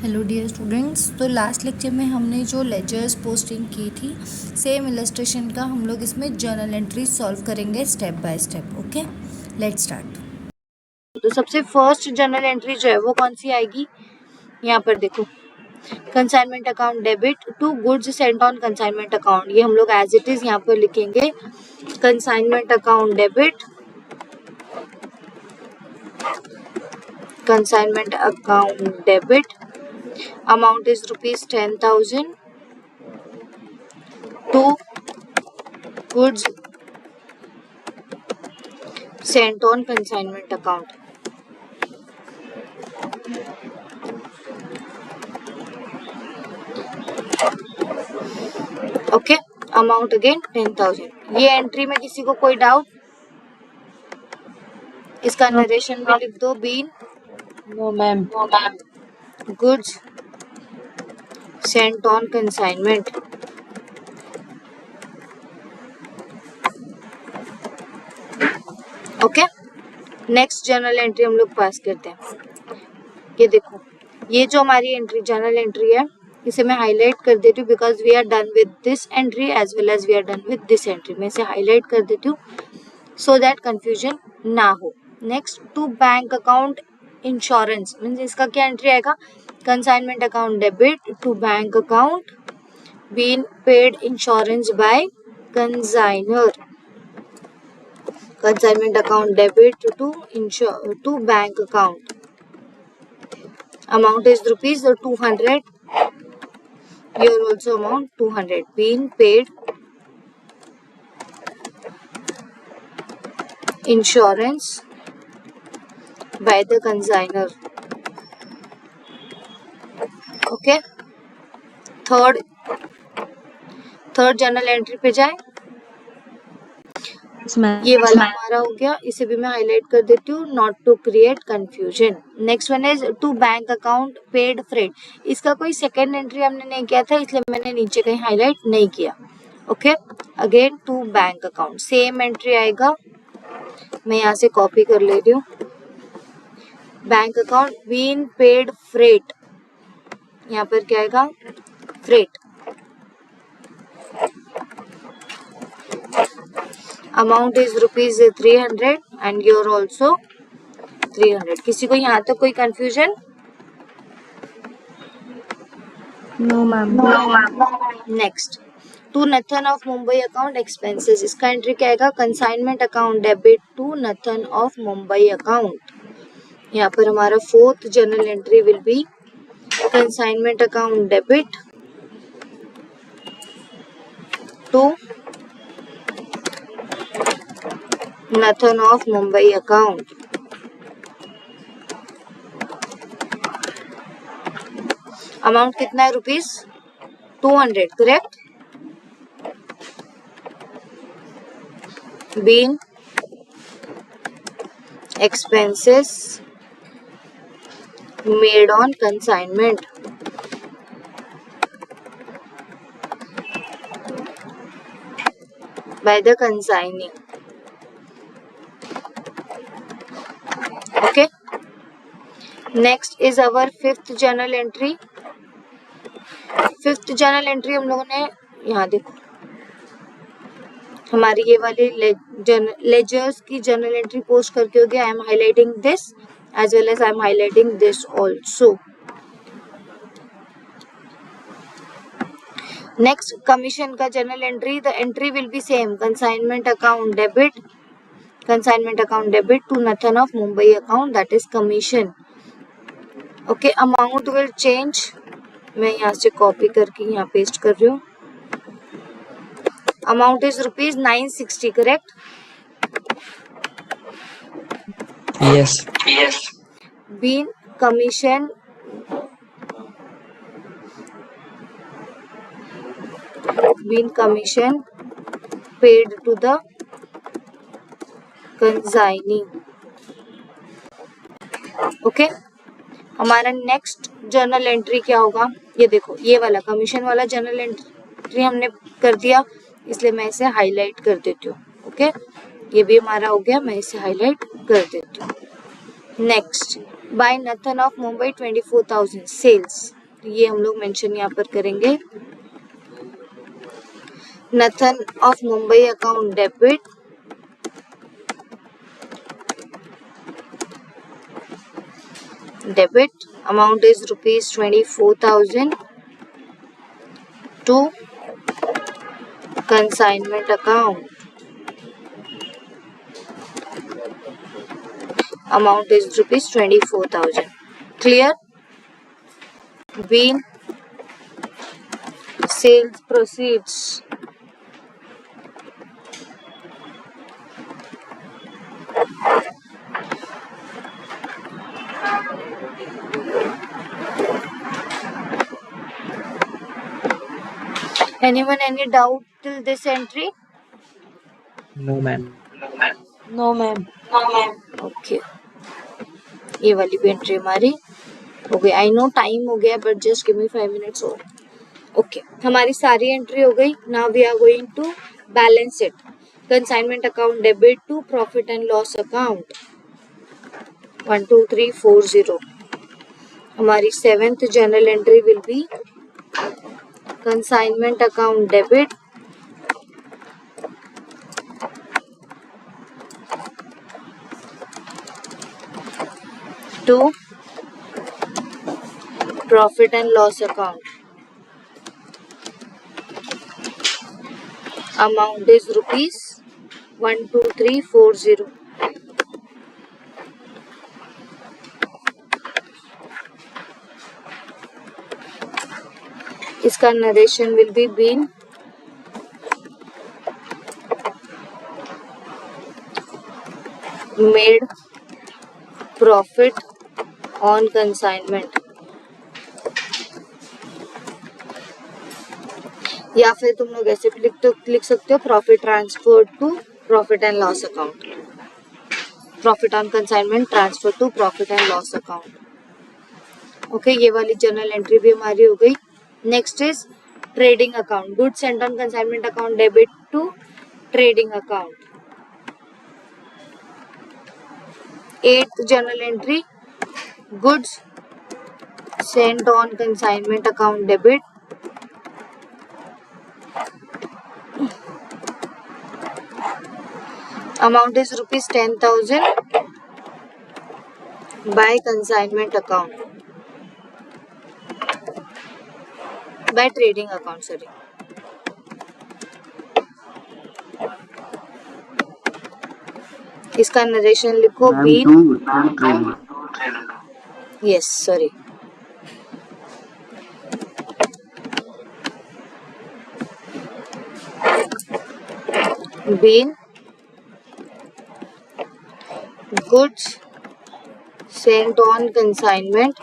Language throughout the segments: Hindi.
Hello dear students. तो लास्ट लेक्चर में हमने जो लेजर्स पोस्टिंग की थी, सेम इलस्ट्रेशन का हम लोग इसमें जर्नल एंट्री सॉल्व करेंगे step by step. Okay, let's start. तो सबसे फर्स्ट जर्नल एंट्री जो है वो कौन सी आएगी? यहाँ पर देखो, consignment account debit to goods sent on consignment account. ये हम लोग एज इट इज यहाँ पर लिखेंगे, consignment account debit, consignment account debit, amount is rupees 10,000 to goods sent on consignment account. Okay, amount again 10,000। ये एंट्री में किसी को कोई डाउट? इसका नरेशन में लिख दो, being no ma'am. Goods sent on consignment. Okay, next journal entry हम लोग पास करते हैं। ये देखो, ये जो हमारी एंट्री जर्नल एंट्री है, इसे मैं हाईलाइट कर देती हूँ because we are done with this entry as well as we are done with this entry. मैं इसे हाईलाइट कर देती हूँ सो दैट कंफ्यूजन ना हो। Next, to bank account insurance means इसका क्या एंट्री आएगा? Consignment account debit to bank account being paid insurance by consignor. Consignment account debit to bank account, amount is rupees 200. Here also amount 200 being paid insurance by the consignor. Okay, third journal entry पे जाए। ये वाला हमारा हो गया, इसे भी मैं हाईलाइट कर देती हूँ not to create confusion. Next one is to bank account paid freight. इसका कोई सेकेंड एंट्री हमने नहीं किया था, इसलिए मैंने नीचे कहीं हाईलाइट नहीं किया। Okay, again to bank account same entry आएगा। मैं यहाँ से कॉपी कर ले रही हूँ। Bank account being paid freight, यहाँ पर क्या आएगा? Freight. Amount is rupees 300 and your also 300। किसी को यहाँ तक कोई confusion? No ma'am. Next, to Nathan of Mumbai account expenses. इसका एंट्री क्या आएगा? Consignment account debit to Nathan of Mumbai account. यहाँ पर हमारा fourth journal entry will be consignment account debit to Nathan of Mumbai account. Amount कितना है? Rupees 200, correct? Being expenses made on consignment by the consignee. Okay, next is our fifth journal entry. Fifth journal entry हम लोगों ने, यहाँ देखो, हमारी ये वाली लेजर्स की जर्नल एंट्री पोस्ट करके हो गया। I am highlighting this as well as I am highlighting this also. Next, commission का journal entry, the entry will be same, consignment account debit to Nathan of Mumbai account, that is commission. Okay, amount will change. मैं यहाँ से कॉपी करके यहाँ पेस्ट कर रही हूँ। Amount is rupees 960, correct? Yes. Being commission paid to the consignee. Okay, हमारा नेक्स्ट जर्नल एंट्री क्या होगा? ये देखो, ये वाला कमीशन वाला जर्नल एंट्री हमने कर दिया, इसलिए मैं इसे हाईलाइट कर देती हूँ। ओके, ये भी हमारा हो गया, मैं इसे हाईलाइट कर देती हूँ। Next, by Nathan of Mumbai 24,000 sales, ये हम लोग मेंशन यहाँ पर करेंगे। Nathan of Mumbai account debit amount is rupees 24,000 to consignment account, amount is rupees 24,000. Clear? B, sales proceeds. Anyone any doubt till this entry? No, ma'am. No, ma'am. Okay, ये वाली भी एंट्री हमारी हो गई। आई नो टाइम हो गया but just give me 5 minutes और। ओके, हमारी सारी एंट्री हो गई। Now we are going to balance it. Consignment account debit to profit and loss account 1 2 3 4 0। हमारी 7th journal entry will be consignment account debit to profit and loss account, amount is rupees 12340। इसका narration will be been made profit on consignment, या फिर तुम लोग ऐसे भी लिख सकते हो profit transfer to profit and loss account, profit on consignment transfer to profit and loss account. Okay, ये वाली जर्नल एंट्री भी हमारी हो गई। Next is trading account, goods sent on consignment account debit to trading account. 8th journal entry, goods sent on consignment account debit amount is rupees 10,000 by consignment account, by trading account, sorry। इसका नरेशन लिखो being, yes sorry, being goods sent on consignment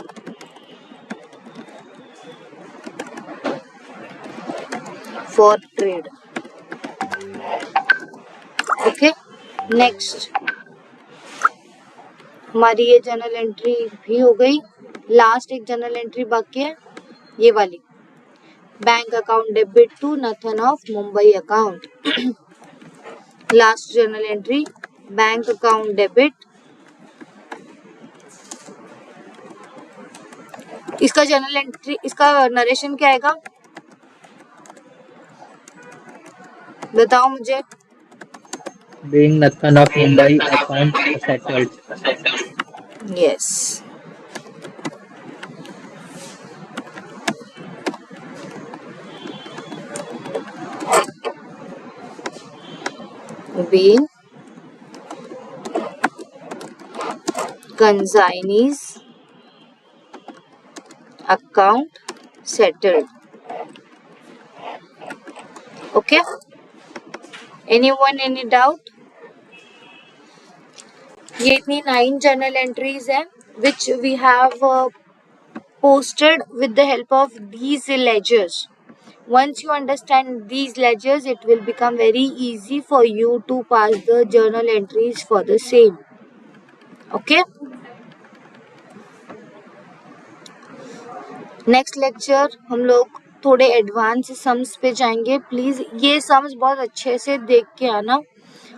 for trade। Okay, next हमारी ये जर्नल एंट्री भी हो गई। लास्ट एक जर्नल एंट्री बाकी है, ये वाली, bank account debit to Nathan of Mumbai account. Last journal entry, bank account debit, इसका जर्नल एंट्री, इसका नरेशन क्या आएगा बताओ मुझे। Being Nathan of Mumbai account settled. Yes, being consignees account settled। Okay, anyone any doubt? ये इतनी 9 journal entries हैं which we have posted with the help of these ledgers। Once you understand these ledgers, it will become very easy for you to pass the journal entries for the same। Okay, next lecture हम लोग थोड़े एडवांस सम्स पे जाएंगे। प्लीज ये सम्स बहुत अच्छे से देख के आना,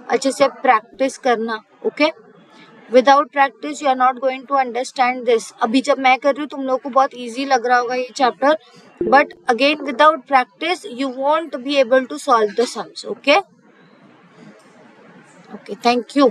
अच्छे से प्रैक्टिस करना। Okay, without practice you are not going to understand this. अभी जब मैं कर रही हूँ तुम लोगों को बहुत इजी लग रहा होगा ये chapter, but again without practice you won't be able to solve the sums. Okay, thank you.